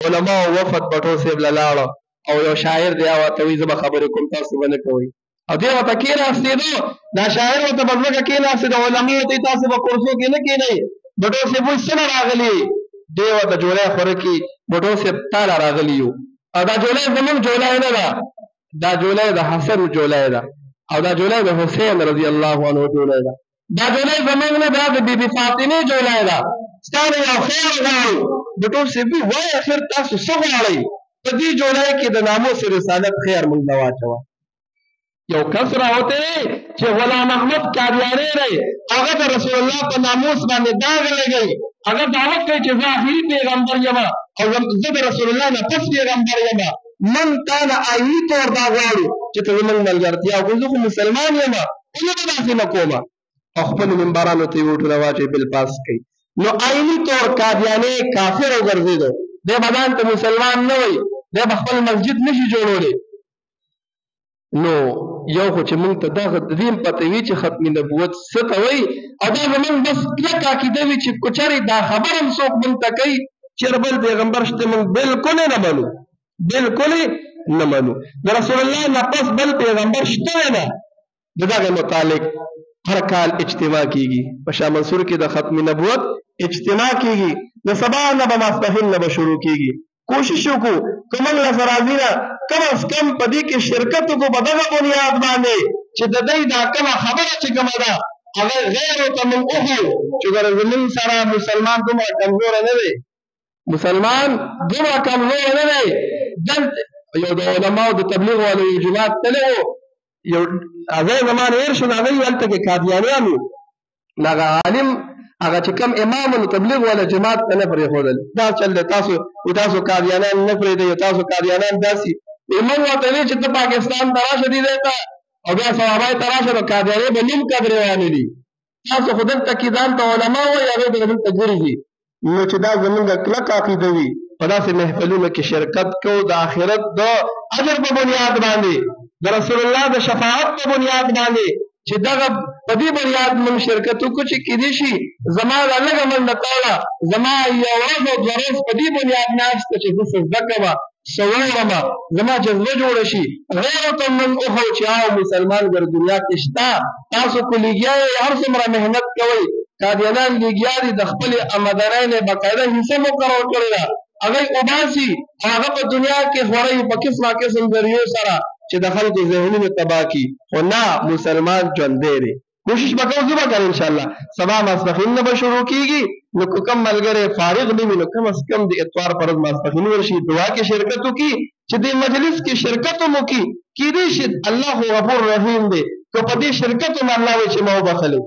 علما وفد بټو صاحب لاړه او یو شاعر دی هغه ته وایي زه به خبرې کوم تاسو به نه کوئ او دی ورته کېناستېدو دا شاعر ورته په ځمکه کېناستېدو علما ورته تاسو به کرسو کې نه کېنئ بټو صاحب وایي څه نه راغلي دی ورته جولی خوره کړي بټو صاحب تاله راغلي یو او دا جولی زموږ جولی نه ده دا جولی د حسن جولی ده او دا جولی د حسین رضی الله عنه جولی ده دا جولی زموږ نه ده د بیبي فاطمې جولی ده ستا نه یو خیر غواړو بټو صاحب وایي اخر تاسو څه غواړئ په دې جولی کې د ناموس رسالت خیر موږ ته واچوه یو کس راوته چې غلام احمد قادیانی دی هغه د رسول الله په ناموس باندې داغ لګوي هغه دعوت کوي چې زه آخري پیغمبر یم او زه د رسول الله نه پس پیغمبر یم من تا نه عیني طور دا غواړو چې ته زموږ ملګرتیا وکړو زه خو مسلمان یم ولې به داسې نه کوم او خپلو منبرانو ته یې وټونه واچوي بل پاس کوي نو عیني طور قادیانی کافر وګرځېدو دی به ځان ته مسلمان نه وایي دی به خپل مسجد نشي جوړولی نو یو خو چې موږ ته دغه د دې پته وي چې ختم نبوت څه ته وایي او دا زموږ بس کلکه عقیده وي چې کچرې دا خبره هم څوک موږ ته کوي چې بل پیغمبر شته موږ بالکل نه منو بالکل نه منو د رسول الله نه پس بل پیغمبر شته نه د دغه متعلق هر کال اجتماع کیږي په شاه منصور کې د ختم نبوت اجتماع کیږي د سبا نه به ماسپښین نه به شروع کیږي کوشش وکړو که موږ له راځي نه کم از کم په دې کې شرکت وکړو په دغه بنیاد باندې چې د دوی دا کومه خبره چې کومه ده هغه غیرو ته موږ وښیو چې ګوره زموږ سره مسلمان دومره کمزوری نه دی مسلمان دومره کمزوری نه دی دلته یو د علماو د تبلیغ والو یو جماعت تللی و یو هغه زما نه هېر شو نو هغوی هلته کې قادیانیان وو نو هغه عالم هغه چې کوم امام نو تبلیغ والا جماعت ته نه پرېښودل دا چل دی تاسو قادیانان نه پرېږدئ تاسو قادیانان داسې موږ ورته ویل چې ته پاکستان ته راشه دې ځای ته او بیا ثوابای ته راشه نو قادیانۍ به نیم قدرېوانې دي تاسو خو دلته کې ځان ته علما وایي هغوی به دلته ګرځي نو چې دا زموږ کلکه عقیده وي په داسې محفلونو کې شرکت کوو د آخرت د اجر په بنیاد باندې د رسول الله د شفاعت په بنیاد باندې چې دغه په دې بنیاد موږ شرکت وکړو چې کېدای شي زما دا لږه منډه کوله زما یو ورځ او دوه ورځ په دې بنیاد ناسته چې زه څه زده کومه څه واورمه زما جذبه جوړه شي غیرو ته موږ وښو چې مسلمان ګر دنیا کې شته تاسو کو لګیا یې هر څومره محنت کوئ قادیانان لګیا دي د خپلې آمدنۍ نه باقاعده حصه مقرر کړې ده هغوی وباسي هغه په دنیا کې خورئ په قسمه قسم ذریعو سره چې د خلکو ذهنونه تباه کړي خو نه مسلمان ژوندی دی کوشش به کوو زه به کوم انشاءالله سبا ماسپښین نه به شروع کېږي نو که کوم ملګری فارغ نه وي نو کم از کم د اتوار په ورځ ماسپښین ورشي دعا کې شرکت وکړي چې دې مجلس کې شرکت هم وکړي کېدای شي الله خو غفور رحیم دی که په دې شرکت هم الله وایي چې ما وبخلې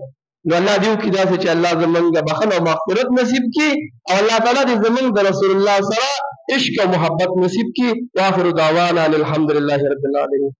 نو الله دې وکړي داسې چې الله زموږ بخښنه او مغفرت نصیب کړي او الله تعالی دې زموږ د رسول الله سره عشق او محبت نصیب کړي واخر دعوانا الحمد لله رب العالمین